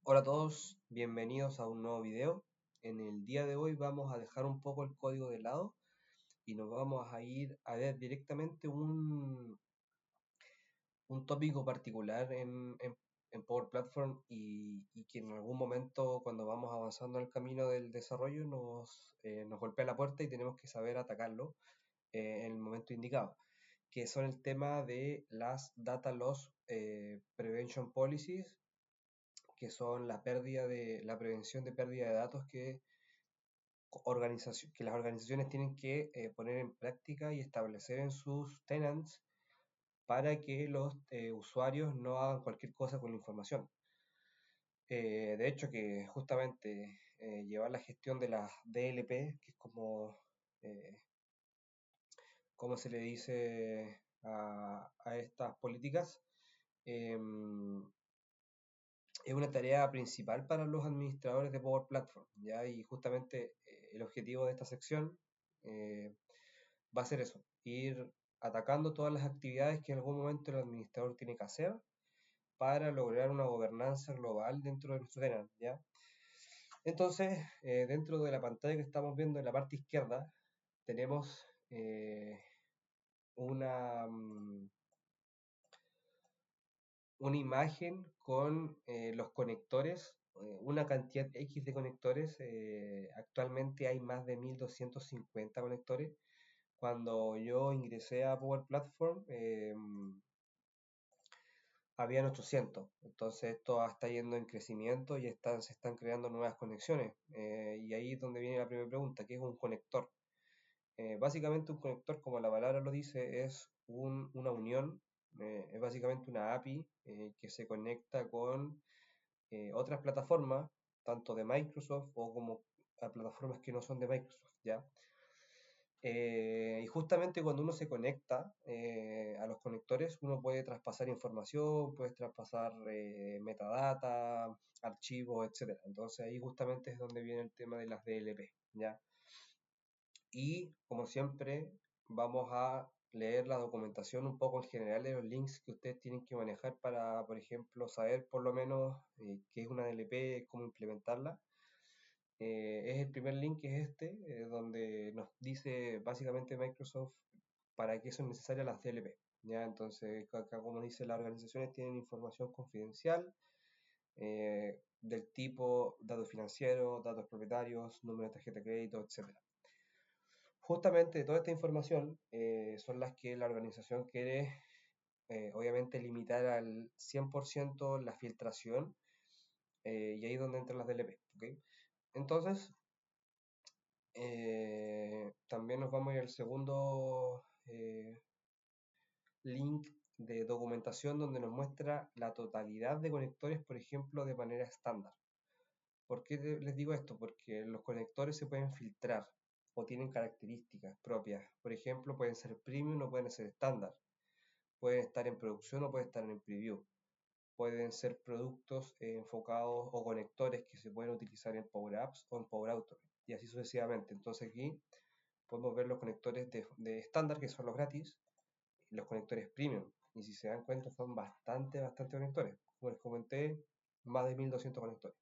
Hola a todos, bienvenidos a un nuevo video. En el día de hoy vamos a dejar un poco el código de lado y nos vamos a ir a ver directamente un tópico particular en Power Platform y que en algún momento cuando vamos avanzando en el camino del desarrollo nos golpea la puerta y tenemos que saber atacarlo en el momento indicado, que son el tema de las Data Loss Prevention Policies, que son la prevención de pérdida de datos que las organizaciones tienen que poner en práctica y establecer en sus tenants para que los usuarios no hagan cualquier cosa con la información. De hecho, que justamente llevar la gestión de las DLP, que es eh, como se le dice a estas políticas, em, es una tarea principal para los administradores de Power Platform, ¿ya? Y justamente el objetivo de esta sección eh, va a ser eso, ir atacando todas las actividades que en algún momento el administrador tiene que hacer para lograr una gobernanza global dentro de nuestro tenant, ¿ya? Entonces, dentro de la pantalla que estamos viendo en la parte izquierda, tenemos una, una imagen con los conectores, una cantidad X de conectores. Actualmente hay más de 1250 conectores. Cuando yo ingresé a Power Platform, habían 800. Entonces esto está yendo en crecimiento y se están creando nuevas conexiones. Y ahí es donde viene la primera pregunta, ¿qué es un conector? Básicamente un conector, como la palabra lo dice, es una unión, es básicamente una API que se conecta con otras plataformas, tanto de Microsoft o como a plataformas que no son de Microsoft, ¿ya? Y justamente cuando uno se conecta a los conectores, uno puede traspasar información, puede traspasar metadata, archivos, etcétera. Entonces ahí justamente es donde viene el tema de las DLP, ¿ya? Y como siempre, vamos a leer la documentación un poco en general de los links que ustedes tienen que manejar para, por ejemplo, saber por lo menos qué es una DLP, cómo implementarla. Es el primer link, que es este, donde nos dice básicamente Microsoft para qué son necesarias las DLP. ¿Ya? Entonces, acá como dice, las organizaciones tienen información confidencial del tipo datos financieros, datos propietarios, número de tarjeta de crédito, etcétera. Justamente toda esta información son las que la organización quiere, obviamente, limitar al 100% la filtración, y ahí es donde entran las DLP. ¿Ok? Entonces, también nos vamos a ir al segundo link de documentación donde nos muestra la totalidad de conectores, por ejemplo, de manera estándar. ¿Por qué les digo esto? Porque los conectores se pueden filtrar o tienen características propias. Por ejemplo, pueden ser premium o pueden ser estándar. Pueden estar en producción o pueden estar en preview. Pueden ser productos enfocados o conectores que se pueden utilizar en Power Apps o en Power Automate y así sucesivamente. Entonces aquí podemos ver los conectores de estándar, que son los gratis, y los conectores premium. Y si se dan cuenta, son bastante conectores. Como les comenté, más de 1200 conectores.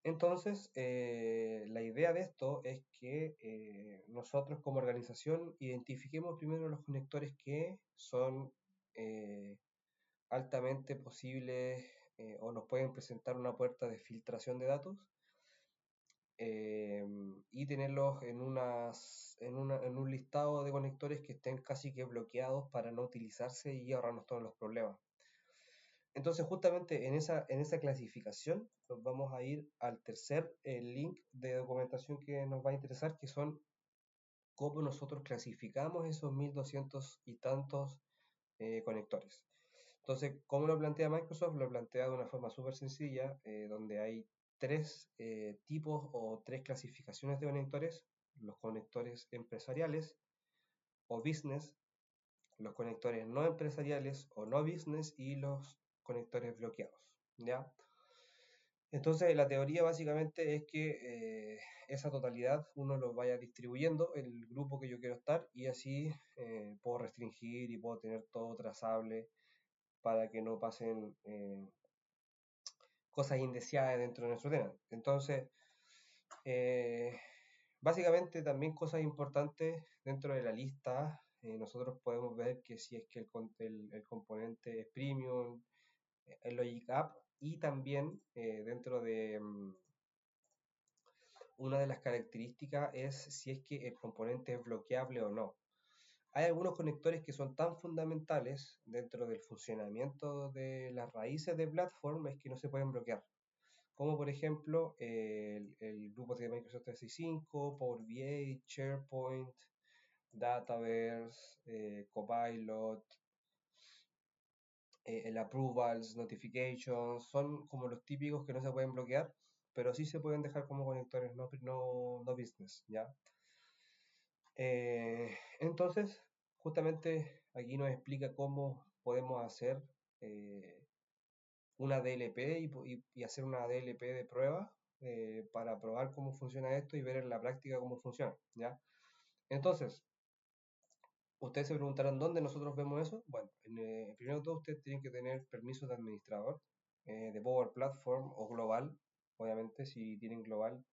Entonces, la idea de esto es que nosotros como organización identifiquemos primero los conectores que son altamente posibles o nos pueden presentar una puerta de filtración de datos, y tenerlos en un listado de conectores que estén casi que bloqueados para no utilizarse y ahorrarnos todos los problemas. Entonces, justamente en esa clasificación, nos vamos a ir al tercer link de documentación que nos va a interesar, que son cómo nosotros clasificamos esos 1200 y tantos conectores. Entonces, ¿cómo lo plantea Microsoft? Lo plantea de una forma súper sencilla, donde hay tres tipos o tres clasificaciones de conectores: los conectores empresariales o business, los conectores no empresariales o no business y los conectores bloqueados, ¿ya? Entonces, la teoría básicamente es que esa totalidad uno lo vaya distribuyendo en el grupo que yo quiero estar y así puedo restringir y puedo tener todo trazable para que no pasen cosas indeseadas dentro de nuestro tenant. Entonces, eh, básicamente también cosas importantes dentro de la lista, nosotros podemos ver que si es que el componente es premium, el Logic App, y también dentro de una de las características es si es que el componente es bloqueable o no. Hay algunos conectores que son tan fundamentales dentro del funcionamiento de las raíces de Platform es que no se pueden bloquear. Como por ejemplo el grupo de Microsoft 365, Power BI, SharePoint, Dataverse, Copilot, el Approvals, Notifications, son como los típicos que no se pueden bloquear, pero sí se pueden dejar como conectores no business, ¿ya? Entonces, justamente aquí nos explica cómo podemos hacer eh, una DLP y hacer una DLP de prueba para probar cómo funciona esto y ver en la práctica cómo funciona, ¿ya? Entonces, ustedes se preguntarán dónde nosotros vemos eso. Bueno, primero de todo ustedes tienen que tener permiso de administrador de Power Platform o global. Obviamente, si tienen global,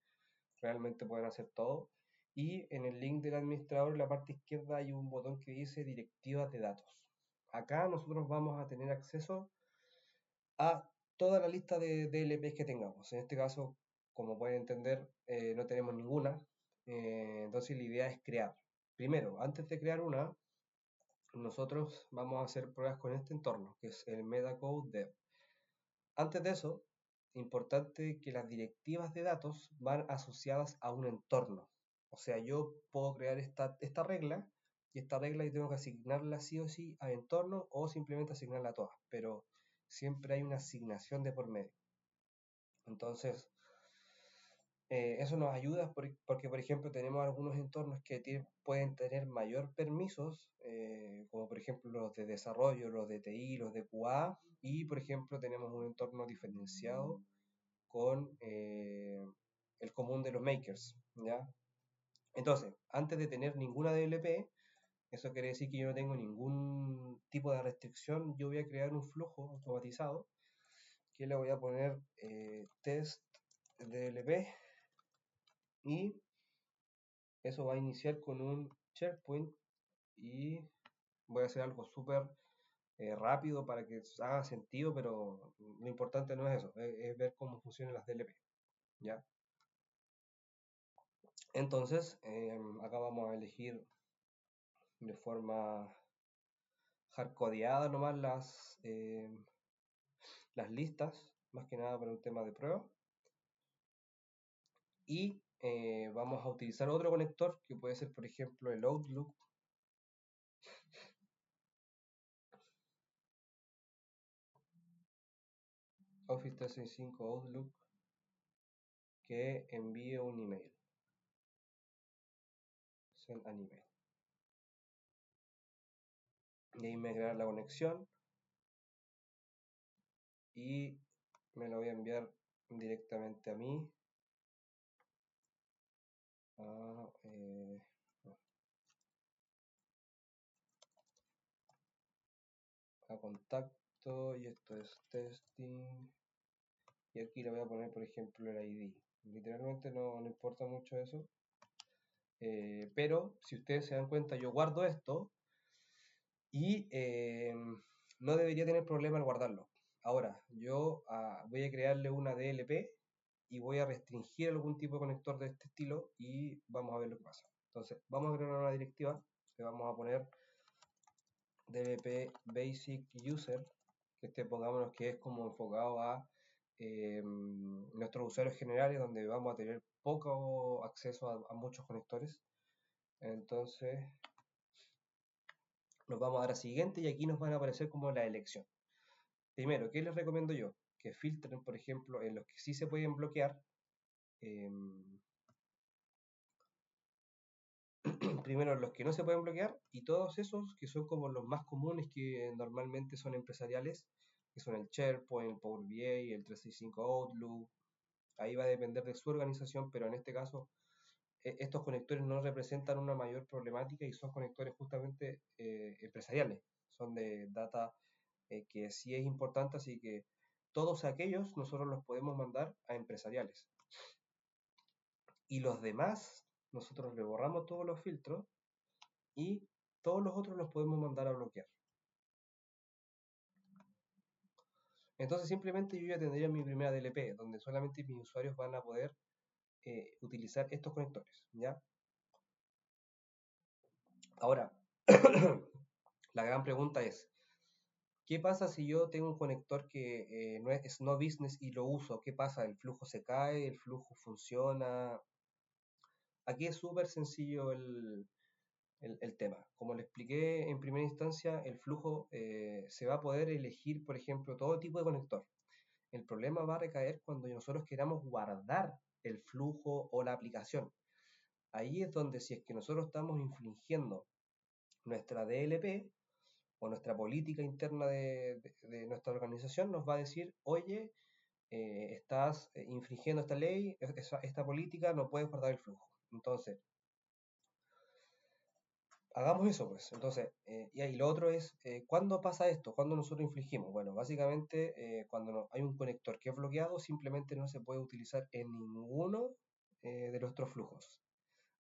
realmente pueden hacer todo. Y en el link del administrador, en la parte izquierda, hay un botón que dice directivas de datos. Acá nosotros vamos a tener acceso a toda la lista de DLPs que tengamos. En este caso, como pueden entender, no tenemos ninguna. Entonces la idea es crear. Primero, antes de crear una, nosotros vamos a hacer pruebas con este entorno, que es el Metacode Dev. Antes de eso, importante que las directivas de datos van asociadas a un entorno. O sea, yo puedo crear esta regla y esta regla yo tengo que asignarla sí o sí a entorno o simplemente asignarla a todas, pero siempre hay una asignación de por medio. Entonces, eso nos ayuda porque, por ejemplo, tenemos algunos entornos que pueden tener mayor permisos, como por ejemplo los de desarrollo, los de TI, los de QA, y por ejemplo tenemos un entorno diferenciado con el común de los makers, ¿ya? Entonces, antes de tener ninguna DLP, eso quiere decir que yo no tengo ningún tipo de restricción, yo voy a crear un flujo automatizado que le voy a poner test DLP y eso va a iniciar con un SharePoint y voy a hacer algo súper rápido para que haga sentido, pero lo importante no es eso, es ver cómo funcionan las DLP, ¿ya? Entonces, acá vamos a elegir de forma hardcodeada nomás las listas, más que nada para un tema de prueba. Y vamos a utilizar otro conector que puede ser, por ejemplo, el Outlook. Office 365 Outlook que envíe un email. Send an email. Y ahí me crear la conexión y me lo voy a enviar directamente a mí. A, a contacto y esto es testing y aquí le voy a poner por ejemplo el ID. Literalmente no importa mucho eso, pero si ustedes se dan cuenta yo guardo esto y no debería tener problema al guardarlo. Ahora, yo voy a crearle una DLP y voy a restringir algún tipo de conector de este estilo y vamos a ver lo que pasa. Entonces, vamos a crear una directiva, le vamos a poner DLP Basic User, que pongámonos que es como enfocado a nuestros usuarios generales, donde vamos a tener poco acceso a muchos conectores. Entonces, nos vamos a dar a siguiente y aquí nos van a aparecer como la elección. Primero, ¿qué les recomiendo yo? Que filtren, por ejemplo, en los que sí se pueden bloquear. Primero los que no se pueden bloquear y todos esos que son como los más comunes que normalmente son empresariales, que son el SharePoint, el Power BI, el 365 Outlook. Ahí va a depender de su organización, pero en este caso estos conectores no representan una mayor problemática y son conectores justamente empresariales. Son de data que sí es importante, así que todos aquellos nosotros los podemos mandar a empresariales. Y los demás, nosotros le borramos todos los filtros y todos los otros los podemos mandar a bloquear. Entonces simplemente yo ya tendría mi primera DLP, donde solamente mis usuarios van a poder utilizar estos conectores, ¿ya? Ahora, la gran pregunta es, ¿qué pasa si yo tengo un conector que es no business y lo uso? ¿Qué pasa? ¿El flujo se cae? ¿El flujo funciona? Aquí es súper sencillo el tema. Como le expliqué en primera instancia, el flujo se va a poder elegir, por ejemplo, todo tipo de conector. El problema va a recaer cuando nosotros queramos guardar el flujo o la aplicación. Ahí es donde si es que nosotros estamos infringiendo nuestra DLP o nuestra política interna de nuestra organización, nos va a decir, oye, estás infringiendo esta ley, esta política, no puedes guardar el flujo. Entonces, hagamos eso, pues. Entonces, y lo otro es, ¿cuándo pasa esto? ¿Cuándo nosotros infligimos? Bueno, básicamente, cuando hay un conector que es bloqueado, simplemente no se puede utilizar en ninguno de nuestros flujos.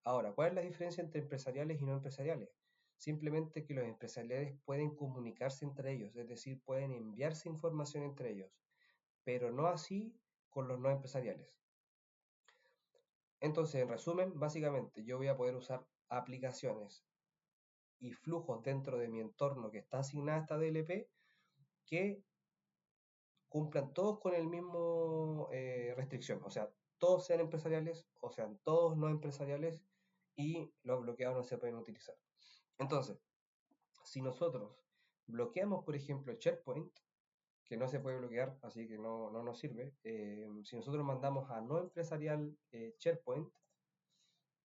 Ahora, ¿cuál es la diferencia entre empresariales y no empresariales? Simplemente que los empresariales pueden comunicarse entre ellos, es decir, pueden enviarse información entre ellos, pero no así con los no empresariales. Entonces, en resumen, básicamente yo voy a poder usar aplicaciones y flujos dentro de mi entorno que está asignada a esta DLP que cumplan todos con el mismo restricción, o sea, todos sean empresariales o sean todos no empresariales y los bloqueados no se pueden utilizar. Entonces, si nosotros bloqueamos, por ejemplo, el SharePoint, que no se puede bloquear, así que no nos sirve, si nosotros mandamos a no empresarial SharePoint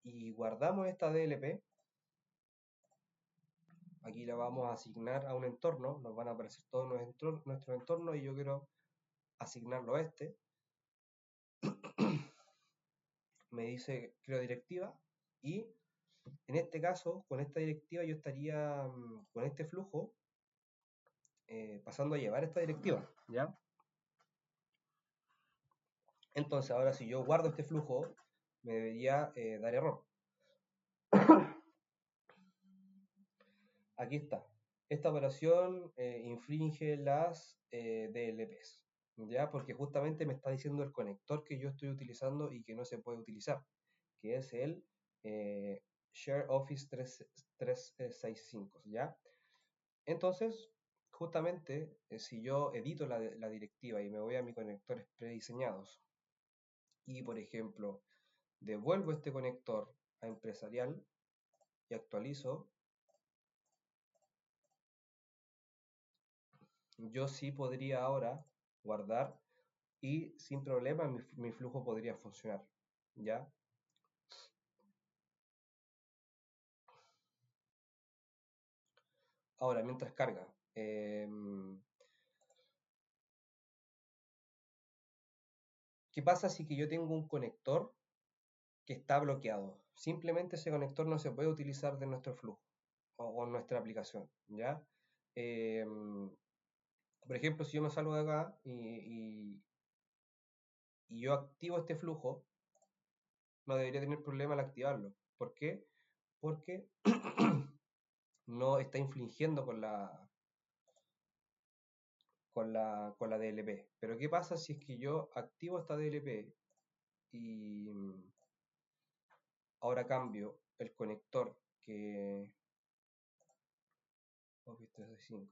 y guardamos esta DLP, aquí la vamos a asignar a un entorno, nos van a aparecer todos nuestros entornos y yo quiero asignarlo a este. Me dice creo directiva y en este caso, con esta directiva yo estaría con este flujo pasando a llevar esta directiva, ¿ya? Entonces ahora si yo guardo este flujo, me debería dar error. Aquí está. Esta operación infringe las DLPs, ¿ya? Porque justamente me está diciendo el conector que yo estoy utilizando y que no se puede utilizar, que es el Share Office 365, ¿ya? Entonces, justamente, si yo edito la directiva y me voy a mis conectores prediseñados y, por ejemplo, devuelvo este conector a empresarial y actualizo, yo sí podría ahora guardar y sin problema mi flujo podría funcionar, ¿ya? Ahora, mientras carga, ¿qué pasa si que yo tengo un conector que está bloqueado? Simplemente ese conector no se puede utilizar de nuestro flujo o nuestra aplicación, ¿ya? Por ejemplo, si yo me salgo de acá y yo activo este flujo, no debería tener problema al activarlo. ¿Por qué? Porque no está infringiendo con la DLP. Pero ¿qué pasa si es que yo activo esta DLP y ahora cambio el conector que Office 365?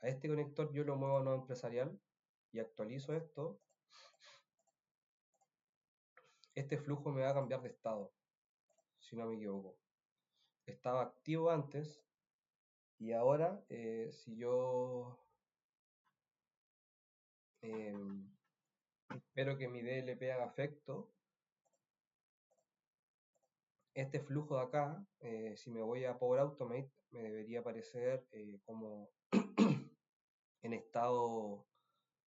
A este conector yo lo muevo a no empresarial y actualizo esto. Este flujo me va a cambiar de estado, si no me equivoco. Estaba activo antes y ahora si yo espero que mi DLP haga efecto, este flujo de acá, si me voy a Power Automate, me debería aparecer como en estado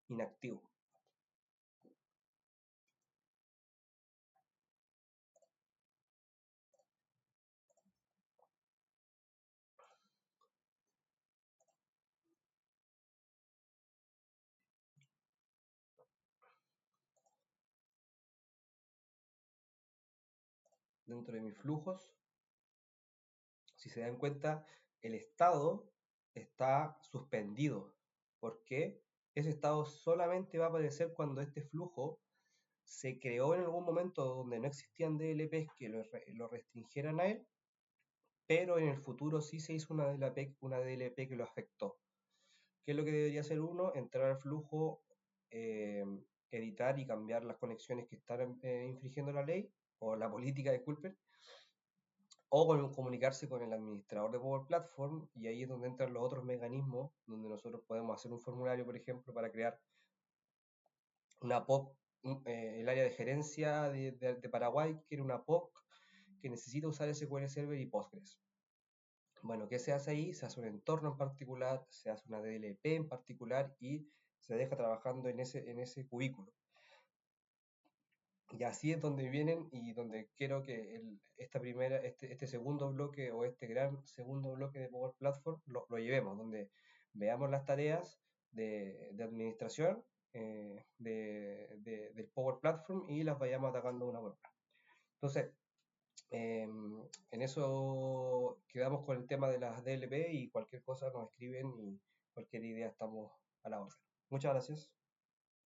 inactivo. dentro de mis flujos, si se dan cuenta, el estado está suspendido. ¿Por qué? Ese estado solamente va a aparecer cuando este flujo se creó en algún momento donde no existían DLPs que lo restringieran a él, pero en el futuro sí se hizo una DLP que lo afectó. ¿Qué es lo que debería hacer uno? Entrar al flujo, eh, editar y cambiar las conexiones que están infringiendo la ley o la política, disculpen, o comunicarse con el administrador de Power Platform, y ahí es donde entran los otros mecanismos, donde nosotros podemos hacer un formulario, por ejemplo, para crear una POC, el área de gerencia de Paraguay quiere una POC que necesita usar SQL Server y Postgres. Bueno, ¿qué se hace ahí? Se hace un entorno en particular, se hace una DLP en particular y se deja trabajando en ese cubículo. Y así es donde vienen y donde quiero que este segundo bloque o este gran segundo bloque de Power Platform lo llevemos, donde veamos las tareas de administración del Power Platform y las vayamos atacando una por una. Entonces, en eso quedamos con el tema de las DLP y cualquier cosa nos escriben y cualquier idea estamos a la orden. Muchas gracias.